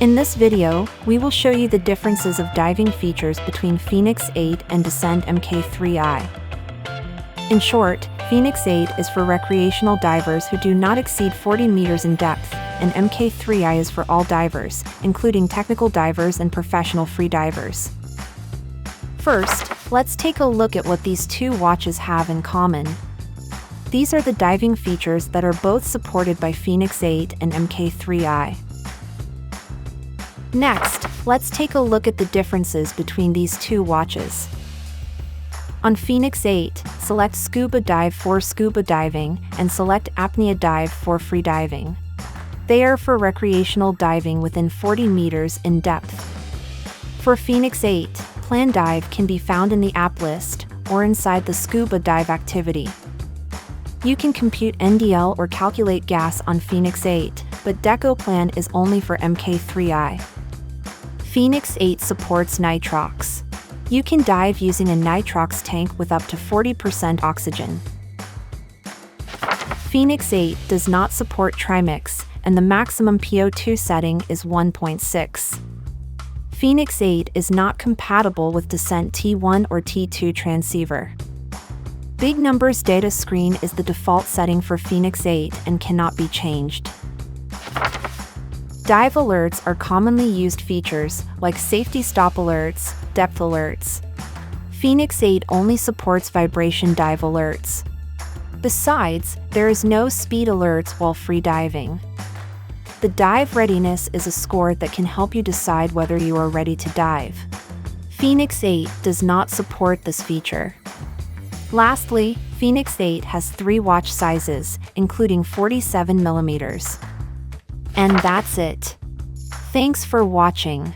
In this video, we will show you the differences of diving features between fēnix 8 and Descent Mk3i. In short, fēnix 8 is for recreational divers who do not exceed 40 meters in depth, and Mk3i is for all divers, including technical divers and professional free divers. First, let's take a look at what these two watches have in common. These are the diving features that are both supported by fēnix 8 and Mk3i. Next, let's take a look at the differences between these two watches. On fēnix 8, select Scuba Dive for scuba diving and select Apnea Dive for free diving. They are for recreational diving within 40 meters in depth. For fēnix 8, Plan Dive can be found in the app list or inside the Scuba Dive activity. You can compute NDL or calculate gas on fēnix 8, but Deco Plan is only for Mk3i. fēnix 8 supports nitrox. You can dive using a nitrox tank with up to 40% oxygen. fēnix 8 does not support trimix, and the maximum PO2 setting is 1.6. fēnix 8 is not compatible with Descent T1 or T2 transceiver. Big Numbers data screen is the default setting for fēnix 8 and cannot be changed. Dive alerts are commonly used features, like safety stop alerts, depth alerts. fēnix 8 only supports vibration dive alerts. Besides, there is no speed alerts while free diving. The dive readiness is a score that can help you decide whether you are ready to dive. fēnix 8 does not support this feature. Lastly, fēnix 8 has 3 watch sizes, including 47 millimeters. And that's it. Thanks for watching.